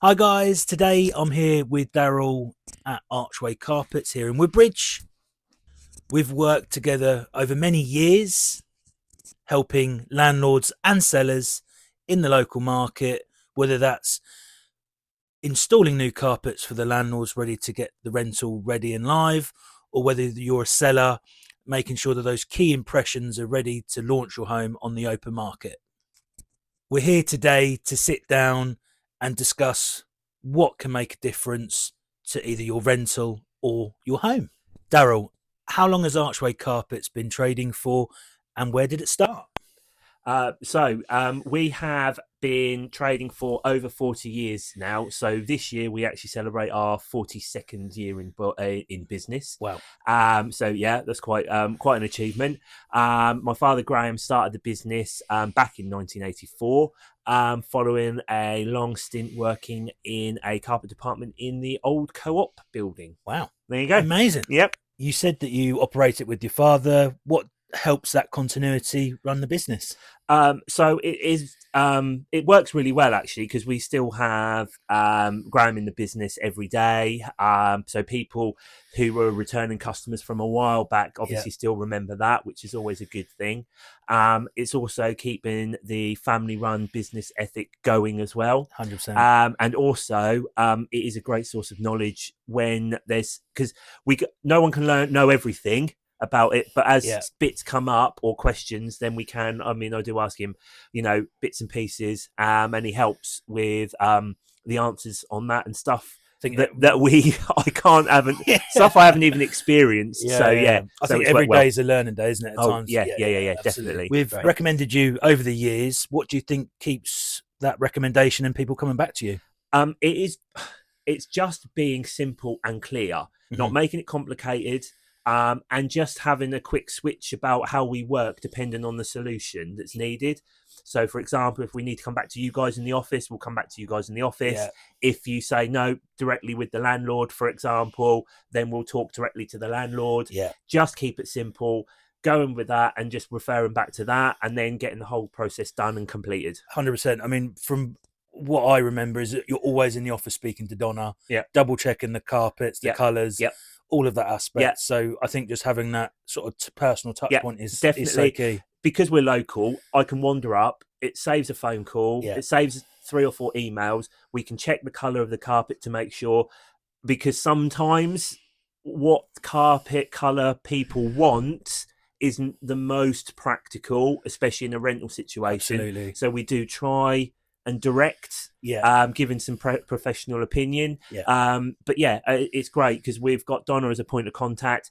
Hi guys, today I'm here with Darryl at Archway Carpets here in Woodbridge. We've worked together over many years, helping landlords and sellers in the local market, whether that's installing new carpets for the landlords ready to get the rental ready and live, or whether you're a seller, making sure that those key impressions are ready to launch your home on the open market. We're here today to sit down and discuss what can make a difference to either your rental or your home. Darryl, how long has Archway Carpets been trading for and where did it start? We have been trading for over 40 years now. So this year we actually celebrate our 42nd year in business. Wow. That's quite an achievement. My father Graham started the business back in 1984, following a long stint working in a carpet department in the old Co-op building. Wow. There you go. Amazing. Yep. You said that you operate it with your father. What helps that continuity run the business? It works really well actually because we still have Graham in the business every day. So people who were returning customers from a while back obviously still remember that, which is always a good thing. It's also keeping the family-run business ethic going as well. 100%. And also, it is a great source of knowledge when because no one can know everything about it, but as bits come up or questions, then we can. I mean, I do ask him, bits and pieces, and he helps with the answers on that and stuff stuff I haven't even experienced. I think every day is a learning day, isn't it? At times. Yeah, definitely. We've recommended you over the years. What do you think keeps that recommendation and people coming back to you? It's just being simple and clear, not making it complicated. And just having a quick switch about how we work depending on the solution that's needed. So, for example, if we need to come back to you guys in the office, we'll come back to you guys in the office. Yeah. If you say no directly with the landlord, for example, then we'll talk directly to the landlord. Yeah. Just keep it simple, going with that and just referring back to that and then getting the whole process done and completed. 100%. I mean, from what I remember is that you're always in the office speaking to Donna, double checking the carpets, the colours, all of that aspect. Yeah. So I think just having that sort of personal touch point is so key. Because we're local, I can wander up. It saves a phone call. Yeah. It saves 3 or 4 emails. We can check the colour of the carpet to make sure, because sometimes what carpet colour people want isn't the most practical, especially in a rental situation. Absolutely. So we do try and direct, giving some professional opinion. Yeah. It's great because we've got Donna as a point of contact.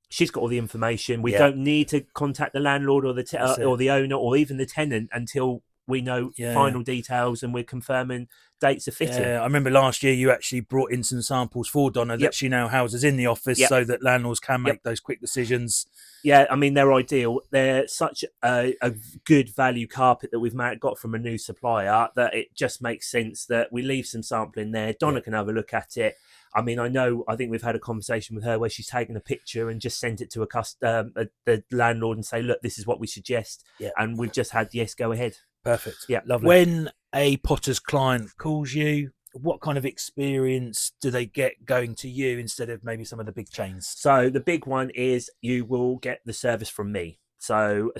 She's got all the information. We don't need to contact the landlord or the owner or even the tenant until we know final details and we're confirming dates of fitting. Yeah, I remember last year you actually brought in some samples for Donna that she now houses in the office so that landlords can make those quick decisions. Yeah, I mean, they're ideal. They're such a good value carpet that we've got from a new supplier that it just makes sense that we leave some sampling there. Donna can have a look at it. I mean, I think we've had a conversation with her where she's taken a picture and just sent it to the landlord and say, look, this is what we suggest. Yeah. And we've just had, go ahead. Perfect. Yeah, lovely. When a potter's client calls you, what kind of experience do they get going to you instead of maybe some of the big chains? So the big one is you will get the service from me. So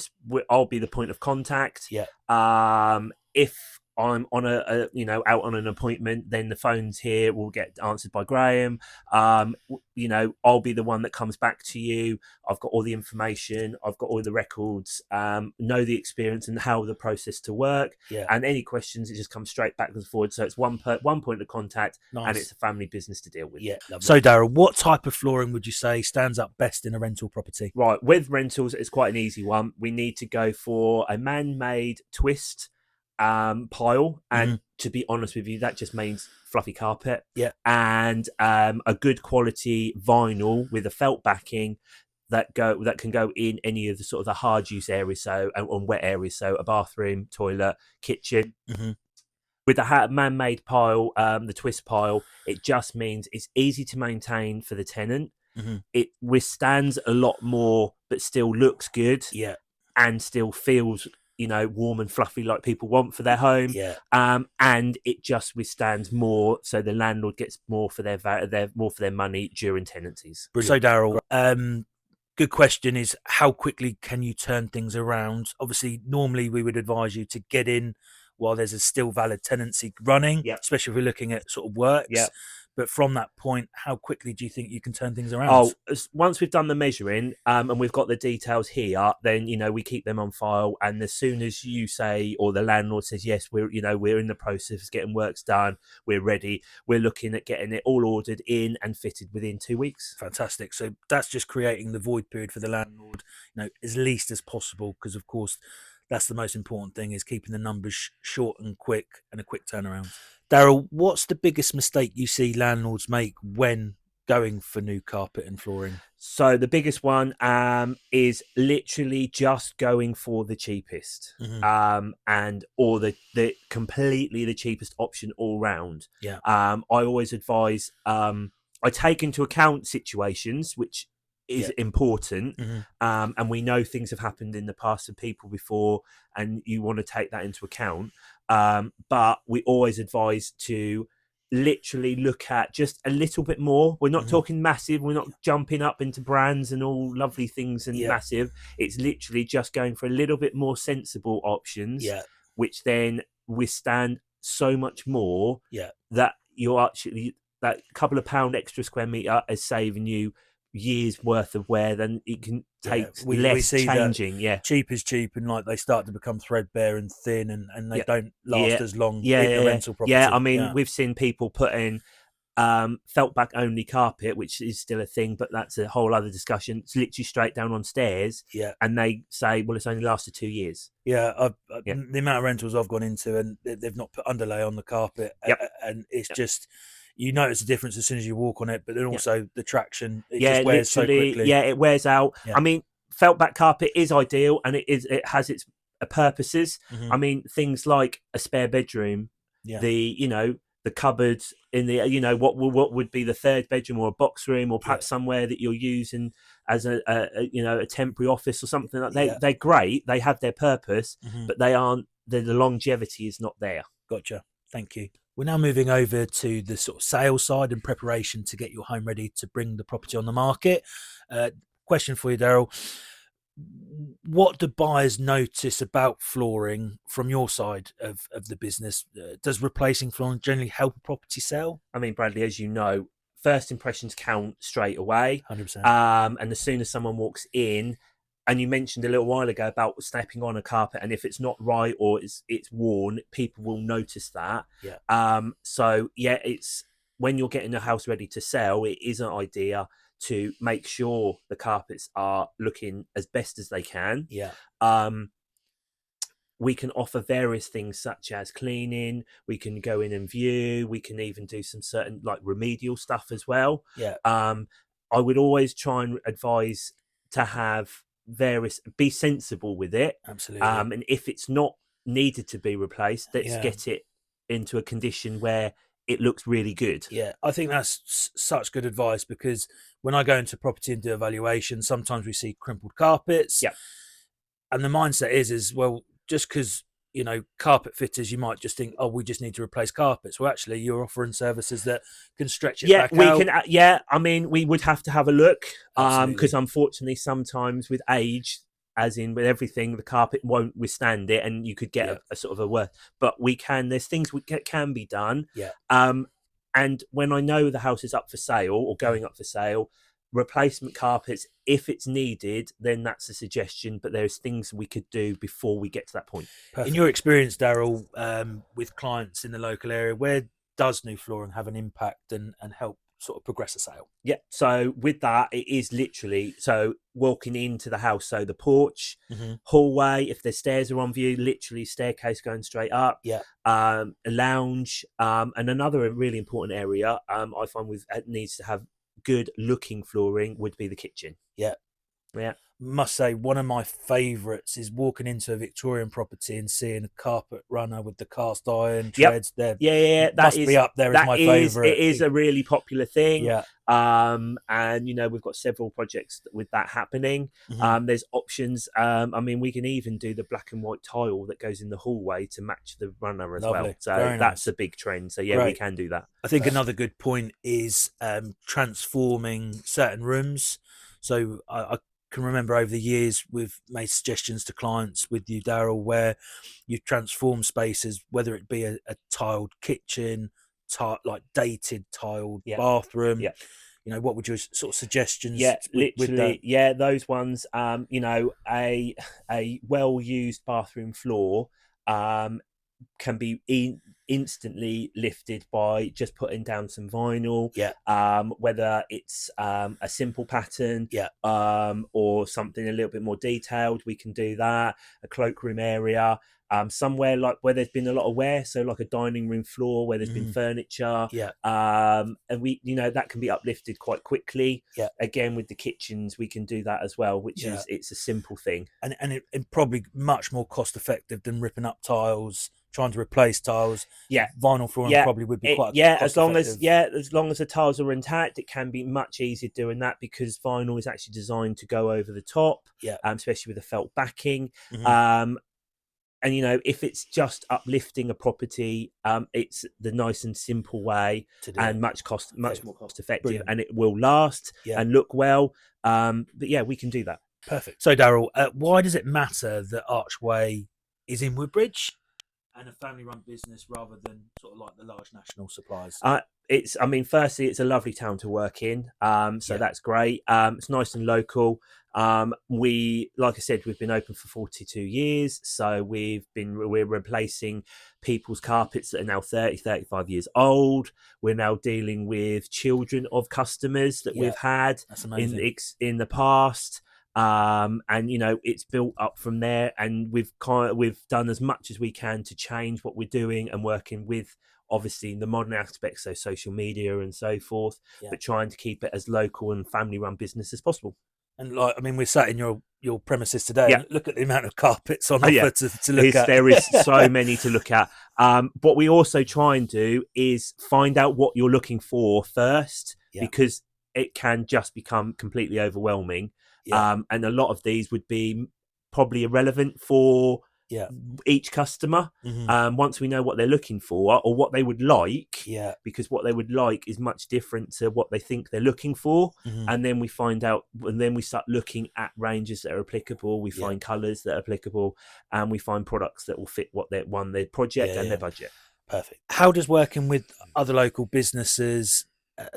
I'll be the point of contact. Yeah. If I'm on out on an appointment, then the phones here will get answered by Graham. I'll be the one that comes back to you. I've got all the information. I've got all the records, know the experience and how the process to work. Yeah. And any questions, it just comes straight back and forward. So it's one point of contact. Nice. And it's a family business to deal with. Yeah. Lovely. So Darryl, what type of flooring would you say stands up best in a rental property? Right. With rentals, it's quite an easy one. We need to go for a man-made twist pile, and to be honest with you, that just means fluffy carpet, and a good quality vinyl with a felt backing that can go in any of the sort of the hard use areas, so and wet areas, so a bathroom, toilet, kitchen. With the man-made pile, the twist pile, it just means it's easy to maintain for the tenant. It withstands a lot more but still looks good, and still feels warm and fluffy like people want for their home. Yeah. And it just withstands more, so the landlord gets more for their money during tenancies. Brilliant. So Darryl, good question is, how quickly can you turn things around? Obviously, normally we would advise you to get in while there's a still valid tenancy running, especially if we're looking at sort of works. But from that point, how quickly do you think you can turn things around? Once we've done the measuring and we've got the details here, then we keep them on file. And as soon as you say, or the landlord says, yes, we're in the process of getting works done, we're ready, we're looking at getting it all ordered in and fitted within 2 weeks. Fantastic. So that's just creating the void period for the landlord, as least as possible, because of course that's the most important thing, is keeping the numbers short and quick, and a quick turnaround. Darryl, what's the biggest mistake you see landlords make when going for new carpet and flooring? So the biggest one is literally just going for the cheapest, or the completely the cheapest option all round. I always advise, I take into account situations which is important, and we know things have happened in the past to people before, and you want to take that into account. But we always advise to literally look at just a little bit more. We're not talking massive. We're not jumping up into brands and all lovely things and massive. It's literally just going for a little bit more sensible options, which then withstand so much more that you're actually, that couple of pound extra square meter is saving you years worth of wear. Then it can take we see changing. Cheap is cheap, and like they start to become threadbare and thin, and they don't last as long in the rental property. I mean, we've seen people put in felt back only carpet, which is still a thing, but that's a whole other discussion. It's literally straight down on stairs, and they say, well, it's only lasted 2 years. The amount of rentals I've gone into, and they've not put underlay on the carpet, and it's just, you notice a difference as soon as you walk on it, but then also the traction, it just wears so quickly. It wears out. I mean, felt back carpet is ideal, and it has its purposes. I mean, things like a spare bedroom, the cupboards in the, what would be the third bedroom, or a box room, or perhaps somewhere that you're using as a temporary office or something like that. They're great. They have their purpose, but they aren't, the longevity is not there. Gotcha. Thank you. We're now moving over to the sort of sales side and preparation to get your home ready to bring the property on the market. Question for you, Darryl. What do buyers notice about flooring from your side of the business? Does replacing flooring generally help a property sell? I mean, Bradley, as you know, first impressions count straight away. 100%. And as soon as someone walks in, and you mentioned a little while ago about stepping on a carpet, and if it's not right or it's worn, people will notice that. It's when you're getting a house ready to sell, it is an idea to make sure the carpets are looking as best as they can. We can offer various things such as cleaning. We can go in and view. We can even do some certain like remedial stuff as well. I would always try and advise to have be sensible with it. Absolutely. And if it's not needed to be replaced, let's get it into a condition where it looks really good. I think that's such good advice, because when I go into property and do evaluation, sometimes we see crimpled carpets, and the mindset is well, just because carpet fitters, you might just think, oh, we just need to replace carpets. Well, actually, you're offering services that can stretch it back out. I mean, we would have to have a look, because unfortunately sometimes with age, as in with everything, the carpet won't withstand it, and you could get a sort of a worth. But there's things can be done. And when I know the house is up for sale or going up for sale, replacement carpets, if it's needed, then that's a suggestion, but there's things we could do before we get to that point. Perfect. In your experience, Darryl, with clients in the local area, where does new flooring have an impact and help sort of progress a sale? So with that, it is literally, so walking into the house, so the porch, hallway, if the stairs are on view, literally staircase going straight up, a lounge, and another really important area I find needs to have good looking flooring would be the kitchen. must say one of my favourites is walking into a Victorian property and seeing a carpet runner with the cast iron treads. There, that must is be up there as my favourite. It is a really popular thing. Yeah. And we've got several projects with that happening. There's options. I mean, we can even do the black and white tile that goes in the hallway to match the runner as well. So that's a big trend. So we can do that. I think another good point is transforming certain rooms. So I can remember over the years we've made suggestions to clients with you, Darryl, where you transform spaces, whether it be a tiled kitchen, like dated tiled bathroom. What would your sort of suggestions? Literally, those ones. A well-used bathroom floor can be instantly lifted by just putting down some vinyl. Whether it's a simple pattern, or something a little bit more detailed, we can do that. A cloakroom area. Somewhere like where there's been a lot of wear, so like a dining room floor where there's been furniture, and we, that can be uplifted quite quickly. Again, with the kitchens, we can do that as well, which is it's a simple thing, and it probably much more cost effective than ripping up tiles, trying to replace tiles. Vinyl flooring probably would be quite as long as the tiles are intact, it can be much easier doing that because vinyl is actually designed to go over the top, especially with a felt backing. And if it's just uplifting a property, it's the nice and simple way and much more cost effective. Brilliant. And it will last and look well. But we can do that. Perfect. So Darryl, why does it matter that Archway is in Woodbridge and a family-run business rather than sort of like the large national suppliers? Firstly, it's a lovely town to work in. So that's great. It's nice and local. Like I said, we've been open for 42 years. So we're replacing people's carpets that are now 30, 35 years old. We're now dealing with children of customers that we've had in the past. And it's built up from there, and we've done as much as we can to change what we're doing and working with obviously the modern aspects, so social media and so forth, but trying to keep it as local and family run business as possible. And we're sat in your premises today. And look at the amount of carpets on offer to look at. There is so many to look at. What we also try and do is find out what you're looking for first, because it can just become completely overwhelming. And a lot of these would be probably irrelevant for each customer. Once we know what they're looking for or what they would like, because what they would like is much different to what they think they're looking for. And then we find out, and then we start looking at ranges that are applicable. We find colours that are applicable, and we find products that will fit their project and their budget. Perfect. How does working with other local businesses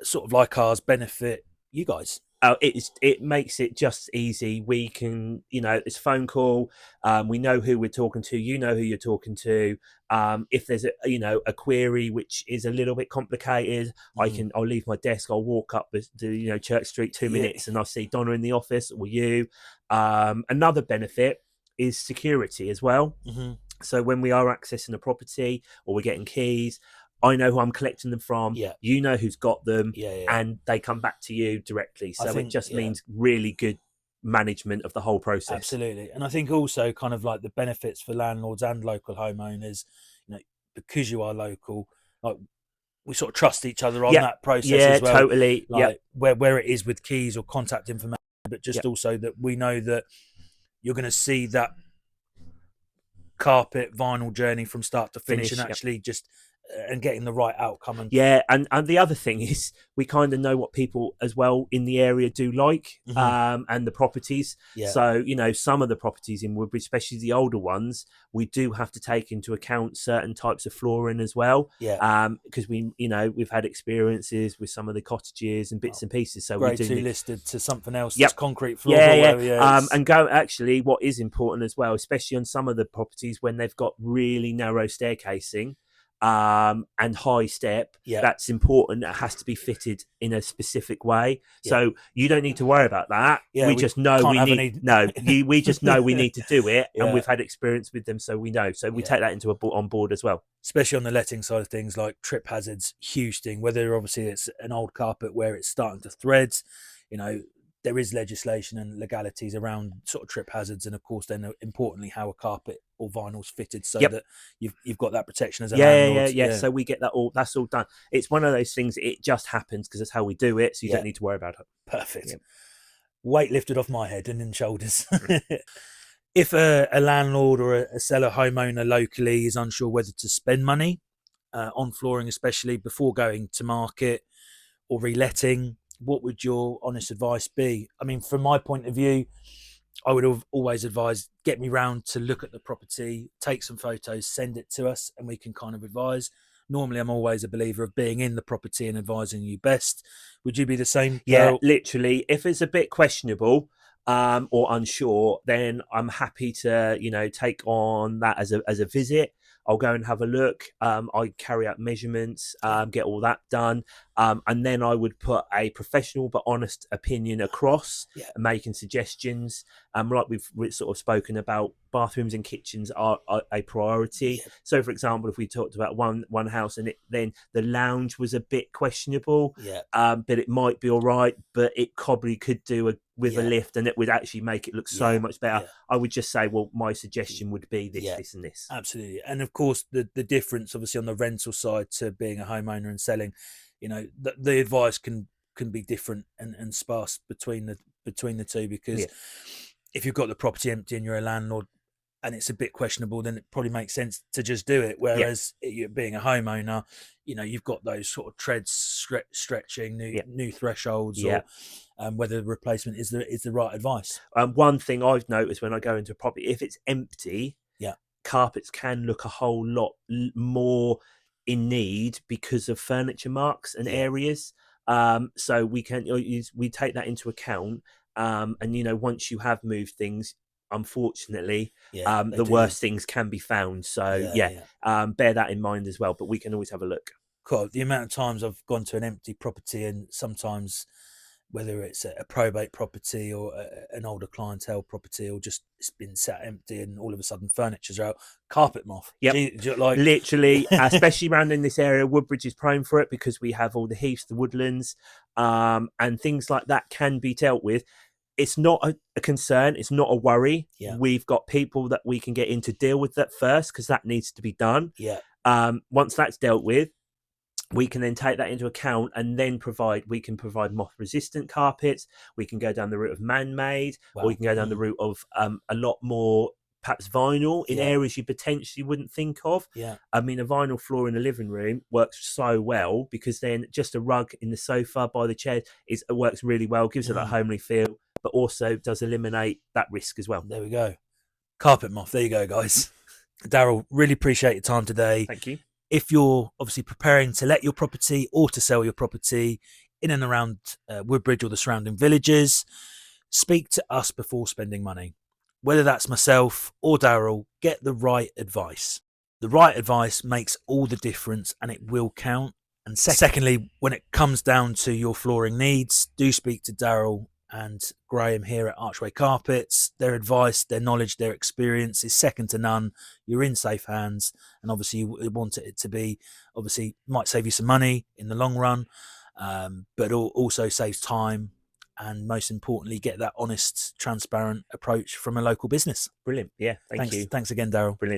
sort of like ours benefit you guys? It makes it just easy. We can, it's a phone call. We know who we're talking to. You know who you're talking to. If there's a query which is a little bit complicated, I'll leave my desk. I'll walk up to Church Street 2 minutes, and I'll see Donna in the office or you. Another benefit is security as well. So when we are accessing a property or we're getting keys, I know who I'm collecting them from. You know who's got them, and they come back to you directly. So it just means really good management of the whole process. Absolutely. And I think also kind of like the benefits for landlords and local homeowners, because you are local, like we sort of trust each other on that process as well. Totally. Like where it is with keys or contact information, but just also that we know that you're going to see that carpet vinyl journey from start to finish and actually just and getting the right outcome. And the other thing is we kind of know what people as well in the area do like, and the properties. So some of the properties in Woodbridge, especially the older ones, we do have to take into account certain types of flooring as well, because we've had experiences with some of the cottages and bits and pieces. So grade 2 listed to something else, that's concrete floor. And actually what is important as well, especially on some of the properties when they've got really narrow staircasing and high step, that's important. It has to be fitted in a specific way. So you don't need to worry about that. We just know we just know we need to do it, and we've had experience with them, so we know. So we take that on board as well. Especially on the letting side of things, like trip hazards, huge thing. Whether obviously it's an old carpet where it's starting to thread, there is legislation and legalities around sort of trip hazards, and of course then importantly how a carpet or vinyl's fitted so that you've got that protection as a landlord. Yeah. So we get that all. That's all done. It's one of those things. It just happens because that's how we do it. So you don't need to worry about it. Perfect. Weight lifted off my head and in shoulders. If a landlord or a seller homeowner locally is unsure whether to spend money on flooring, especially before going to market or reletting, what would your honest advice be? I mean, from my point of view, I would have always advised, get me round to look at the property, take some photos, send it to us, and we can kind of advise. Normally, I'm always a believer of being in the property and advising you best. Would you be the same? Yeah, literally. If it's a bit questionable or unsure, then I'm happy to, take on that as a visit. I'll go and have a look. I carry out measurements, get all that done. And then I would put a professional but honest opinion across, making suggestions. Like we've sort of spoken about, bathrooms and kitchens are a priority. So, for example, if we talked about one house and then the lounge was a bit questionable, but it might be all right, but it probably could do with a lift, and it would actually make it look so much better. I would just say, well, my suggestion would be this, this, and this. Absolutely. And of course, the difference, obviously, on the rental side to being a homeowner and selling, the advice can be different and sparse between the two, because if you've got the property empty and you're a landlord and it's a bit questionable, then it probably makes sense to just do it. Whereas being a homeowner, you've got those sort of treads stretching, new thresholds, or whether the replacement is the right advice. One thing I've noticed when I go into a property, if it's empty, carpets can look a whole lot more in need because of furniture marks and areas. So we take that into account. And once you have moved things, unfortunately, the worst things can be found. So bear that in mind as well. But we can always have a look. Cool. The amount of times I've gone to an empty property, and sometimes whether it's a probate property or an older clientele property, or just it's been sat empty and all of a sudden furniture's out, carpet moth. Literally, especially around in this area, Woodbridge is prone for it because we have all the heaths, the woodlands, and things like that can be dealt with. It's not a concern. It's not a worry. We've got people that we can get in to deal with that first, because that needs to be done. Once that's dealt with, we can then take that into account and then provide moth-resistant carpets. We can go down the route of man-made, or we can go down the route of a lot more perhaps vinyl in areas you potentially wouldn't think of. I mean, a vinyl floor in the living room works so well, because then just a rug in the sofa by the chair it works really well, gives it that homely feel, but also does eliminate that risk as well. There we go. Carpet moth. There you go, guys. Darryl, really appreciate your time today. Thank you. If you're obviously preparing to let your property or to sell your property in and around Woodbridge or the surrounding villages, speak to us before spending money. Whether that's myself or Darryl, get the right advice. The right advice makes all the difference, and it will count. And secondly, when it comes down to your flooring needs, do speak to Darryl and Graham here at Archway Carpets. Their advice, their knowledge, their experience is second to none. You're in safe hands, and obviously you want it to be, obviously might save you some money in the long run, but also saves time, and most importantly, get that honest, transparent approach from a local business. Brilliant. Yeah, thank you. Thanks again, Darryl. Brilliant.